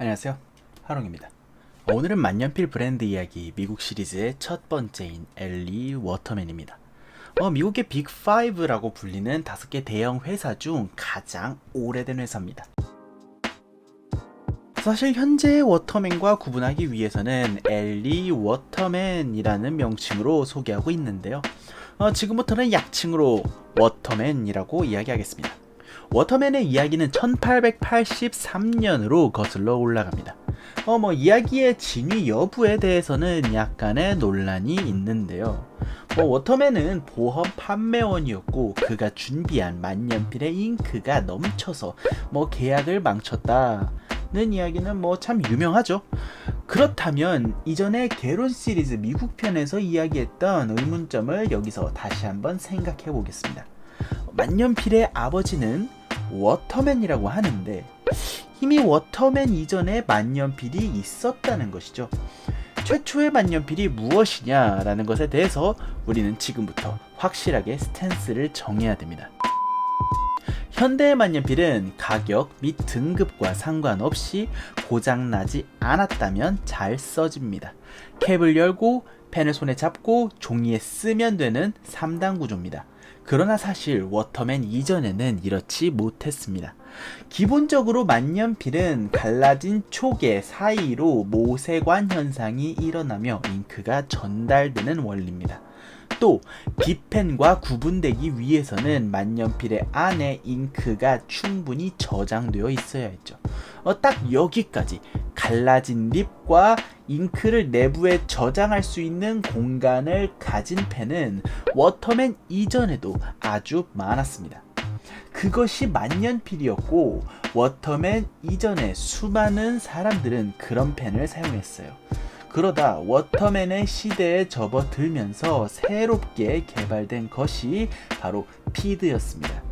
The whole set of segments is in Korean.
안녕하세요, 하롱입니다. 오늘은 만년필 브랜드 이야기 미국 시리즈의 첫 번째인 엘리 워터맨입니다. 미국의 빅5라고 불리는 5개 대형 회사 중 가장 오래된 회사입니다. 사실 현재의 워터맨과 구분하기 위해서는 엘리 워터맨이라는 명칭으로 소개하고 있는데요. 지금부터는 약칭으로 워터맨이라고 이야기하겠습니다. 워터맨의 이야기는 1883년으로 거슬러 올라갑니다. 이야기의 진위 여부에 대해서는 약간의 논란이 있는데요. 워터맨은 보험 판매원이었고 그가 준비한 만년필의 잉크가 넘쳐서 계약을 망쳤다는 이야기는 참 유명하죠. 그렇다면 이전에 개론 시리즈 미국 편에서 이야기했던 의문점을 여기서 다시 한번 생각해 보겠습니다. 만년필의 아버지는 워터맨이라고 하는데 이미 워터맨 이전에 만년필이 있었다는 것이죠. 최초의 만년필이 무엇이냐라는 것에 대해서 우리는 지금부터 확실하게 스탠스를 정해야 됩니다. 현대의 만년필은 가격 및 등급과 상관없이 고장나지 않았다면 잘 써집니다. 캡을 열고 펜을 손에 잡고 종이에 쓰면 되는 3단 구조입니다. 그러나 사실 워터맨 이전에는 이렇지 못했습니다. 기본적으로 만년필은 갈라진 촉의 사이로 모세관 현상이 일어나며 잉크가 전달되는 원리입니다. 또 빗펜과 구분되기 위해서는 만년필의 안에 잉크가 충분히 저장되어 있어야 했죠. 딱 여기까지 갈라진 립과 잉크를 내부에 저장할 수 있는 공간을 가진 펜은 워터맨 이전에도 아주 많았습니다. 그것이 만년필이었고 워터맨 이전에 수많은 사람들은 그런 펜을 사용했어요. 그러다 워터맨의 시대에 접어들면서 새롭게 개발된 것이 바로 피드였습니다.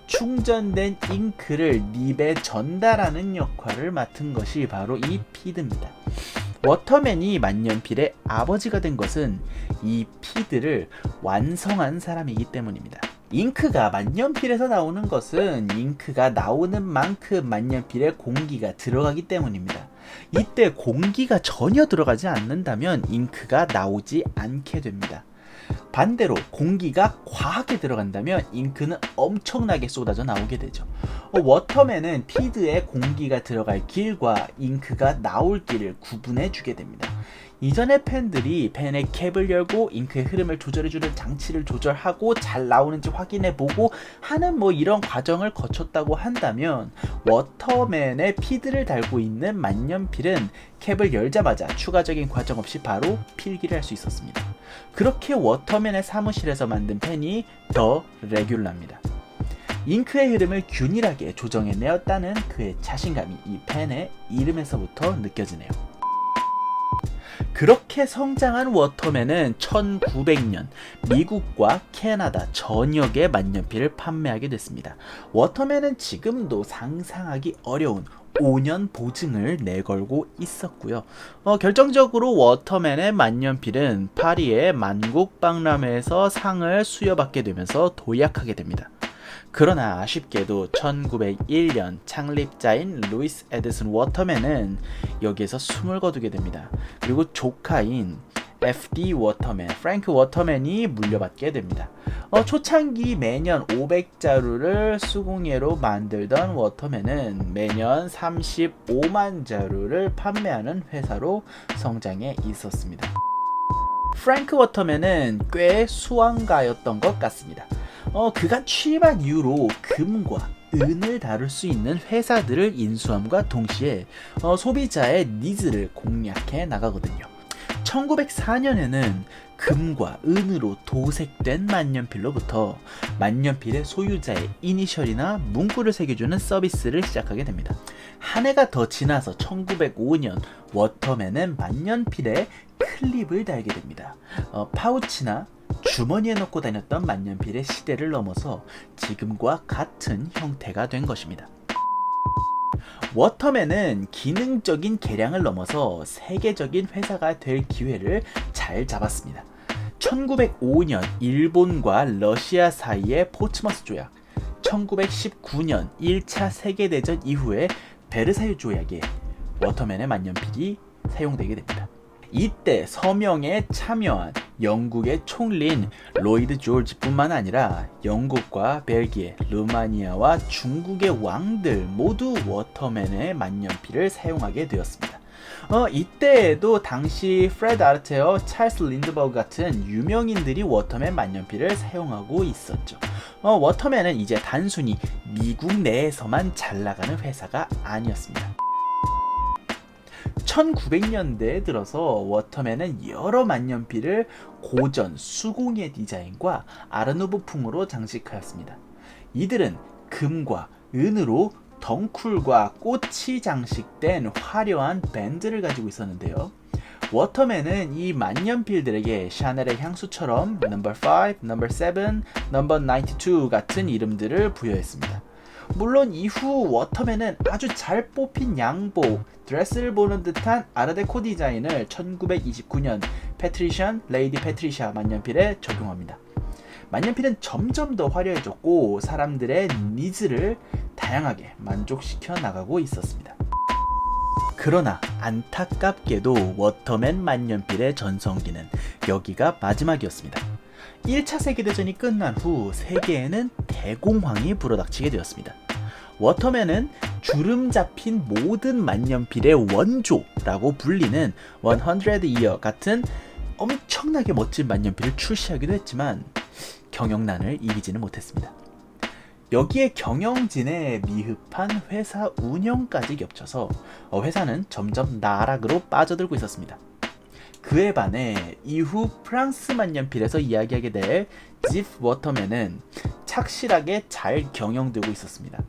충전된 잉크를 립에 전달하는 역할을 맡은 것이 바로 이 피드입니다. 워터맨이 만년필의 아버지가 된 것은 이 피드를 완성한 사람이기 때문입니다. 잉크가 만년필에서 나오는 것은 잉크가 나오는 만큼 만년필에 공기가 들어가기 때문입니다. 이때 공기가 전혀 들어가지 않는다면 잉크가 나오지 않게 됩니다. 반대로 공기가 과하게 들어간다면 잉크는 엄청나게 쏟아져 나오게 되죠. 워터맨은 피드에 공기가 들어갈 길과 잉크가 나올 길을 구분해 주게 됩니다. 이전의 펜들이 펜의 캡을 열고 잉크의 흐름을 조절해주는 장치를 조절하고 잘 나오는지 확인해보고 하는 이런 과정을 거쳤다고 한다면 워터맨의 피드를 달고 있는 만년필은 캡을 열자마자 추가적인 과정 없이 바로 필기를 할 수 있었습니다. 그렇게 워터맨의 사무실에서 만든 펜이 더 레귤라입니다. 잉크의 흐름을 균일하게 조정해내었다는 그의 자신감이 이 펜의 이름에서부터 느껴지네요. 그렇게 성장한 워터맨은 1900년 미국과 캐나다 전역의 만년필을 판매하게 됐습니다. 워터맨은 지금도 상상하기 어려운 5년 보증을 내걸고 있었고요. 결정적으로 워터맨의 만년필은 파리의 만국박람회에서 상을 수여받게 되면서 도약하게 됩니다. 그러나 아쉽게도 1901년 창립자인 루이스 에디슨 워터맨은 여기에서 숨을 거두게 됩니다. 그리고 조카인 FD 워터맨, 프랭크 워터맨이 물려받게 됩니다. 초창기 매년 500자루를 수공예로 만들던 워터맨은 매년 35만 자루를 판매하는 회사로 성장해 있었습니다. 프랭크 워터맨은 꽤 수완가였던 것 같습니다. 그가 취임한 이후로 금과 은을 다룰 수 있는 회사들을 인수함과 동시에 소비자의 니즈를 공략해 나가거든요. 1904년에는 금과 은으로 도색된 만년필로부터 만년필의 소유자의 이니셜이나 문구를 새겨주는 서비스를 시작하게 됩니다. 한 해가 더 지나서 1905년 워터맨은 만년필에 클립을 달게 됩니다. 파우치나 주머니에 넣고 다녔던 만년필의 시대를 넘어서 지금과 같은 형태가 된 것입니다. 워터맨은 기능적인 개량을 넘어서 세계적인 회사가 될 기회를 잘 잡았습니다. 1905년 일본과 러시아 사이의 포츠머스 조약, 1919년 1차 세계대전 이후에 베르사유 조약에 워터맨의 만년필이 사용되게 됩니다. 이때 서명에 참여한 영국의 총리인 로이드 조지뿐만 아니라 영국과 벨기에, 루마니아와 중국의 왕들 모두 워터맨의 만년필을 사용하게 되었습니다. 이때에도 당시 프레드 아르테어, 찰스 린드버그 같은 유명인들이 워터맨 만년필을 사용하고 있었죠. 워터맨은 이제 단순히 미국 내에서만 잘 나가는 회사가 아니었습니다. 1900년대에 들어서 워터맨은 여러 만년필을 고전 수공예 디자인과 아르누브풍으로 장식하였습니다. 이들은 금과 은으로 덩쿨과 꽃이 장식된 화려한 밴드를 가지고 있었는데요. 워터맨은 이 만년필들에게 샤넬의 향수처럼 No. 5, No. 7, No. 92 같은 이름들을 부여했습니다. 물론 이후 워터맨은 아주 잘 뽑힌 양복, 드레스를 보는 듯한 아르데코 디자인을 1929년 패트리션 레이디 패트리샤 만년필에 적용합니다. 만년필은 점점 더 화려해졌고 사람들의 니즈를 다양하게 만족시켜 나가고 있었습니다. 그러나 안타깝게도 워터맨 만년필의 전성기는 여기가 마지막이었습니다. 1차 세계대전이 끝난 후 세계에는 대공황이 불어닥치게 되었습니다. 워터맨은 주름 잡힌 모든 만년필의 원조라고 불리는 100 같은 엄청나게 멋진 만년필을 출시하기도 했지만 경영난을 이기지는 못했습니다. 여기에 경영진의 미흡한 회사 운영까지 겹쳐서 회사는 점점 나락으로 빠져들고 있었습니다. 그에 반해 이후 프랑스 만년필에서 이야기하게 될 지프 워터맨은 착실하게 잘 경영되고 있었습니다.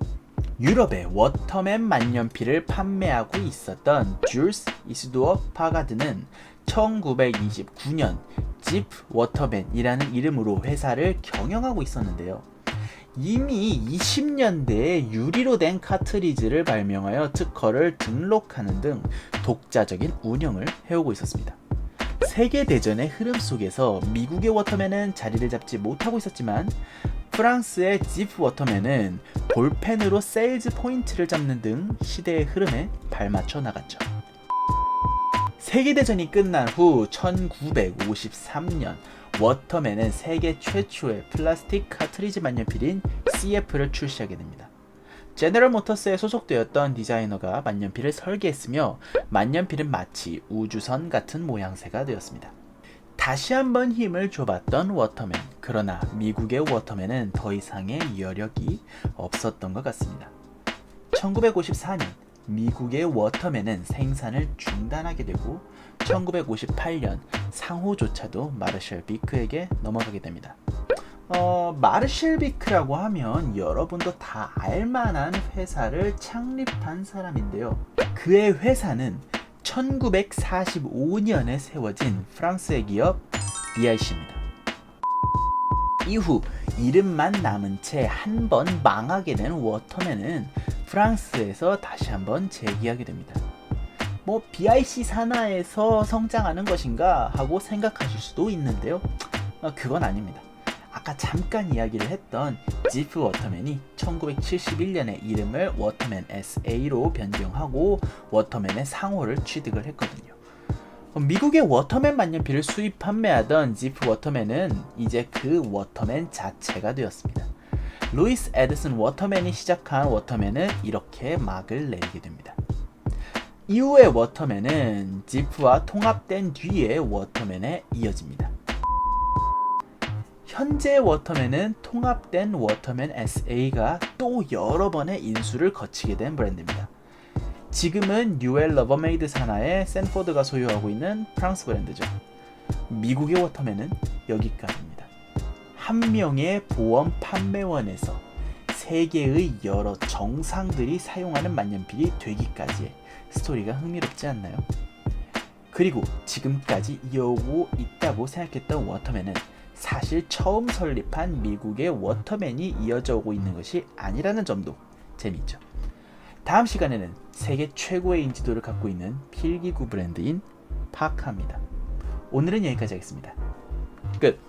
유럽의 워터맨 만년필을 판매하고 있었던 줄스 이스두어 파가드는 1929년 지프 워터맨이라는 이름으로 회사를 경영하고 있었는데요. 이미 20년대에 유리로 된 카트리지를 발명하여 특허를 등록하는 등 독자적인 운영을 해오고 있었습니다. 세계대전의 흐름 속에서 미국의 워터맨은 자리를 잡지 못하고 있었지만 프랑스의 지프 워터맨은 볼펜으로 세일즈 포인트를 잡는 등 시대의 흐름에 발맞춰 나갔죠. 세계대전이 끝난 후 1953년 워터맨은 세계 최초의 플라스틱 카트리지 만년필인 CF를 출시하게 됩니다. 제너럴 모터스에 소속되었던 디자이너가 만년필을 설계했으며 만년필은 마치 우주선 같은 모양새가 되었습니다. 다시 한번 힘을 줘봤던 워터맨. 그러나 미국의 워터맨은 더 이상의 여력이 없었던 것 같습니다. 1954년 미국의 워터맨은 생산을 중단하게 되고 1958년 상호조차도 마르셜 비크에게 넘어가게 됩니다. 마르셜 비크라고 하면 여러분도 다 알만한 회사를 창립한 사람인데요. 그의 회사는 1945년에 세워진 프랑스의 기업 BIC입니다. 이후 이름만 남은 채 한 번 망하게 된 워터맨은 프랑스에서 다시 한번 재기하게 됩니다. BIC 산하에서 성장하는 것인가 하고 생각하실 수도 있는데요. 그건 아닙니다. 아까 잠깐 이야기를 했던 지프 워터맨이 1971년에 이름을 워터맨 SA로 변경하고 워터맨의 상호를 취득을 했거든요. 미국의 워터맨 만년필을 수입 판매하던 지프 워터맨은 이제 그 워터맨 자체가 되었습니다. 루이스 에드슨 워터맨이 시작한 워터맨은 이렇게 막을 내리게 됩니다. 이후의 워터맨은 지프와 통합된 뒤에 워터맨에 이어집니다. 현재 워터맨은 통합된 워터맨 SA가 또 여러 번의 인수를 거치게 된 브랜드입니다. 지금은 뉴엘 러버메이드 산하의 샌포드가 소유하고 있는 프랑스 브랜드죠. 미국의 워터맨은 여기까지입니다. 한 명의 보험 판매원에서 세계의 여러 정상들이 사용하는 만년필이 되기까지의 스토리가 흥미롭지 않나요? 그리고 지금까지 이어오고 있다고 생각했던 워터맨은 사실 처음 설립한 미국의 워터맨이 이어져 오고 있는 것이 아니라는 점도 재미있죠. 다음 시간에는 세계 최고의 인지도를 갖고 있는 필기구 브랜드인 파카입니다. 오늘은 여기까지 하겠습니다. 끝!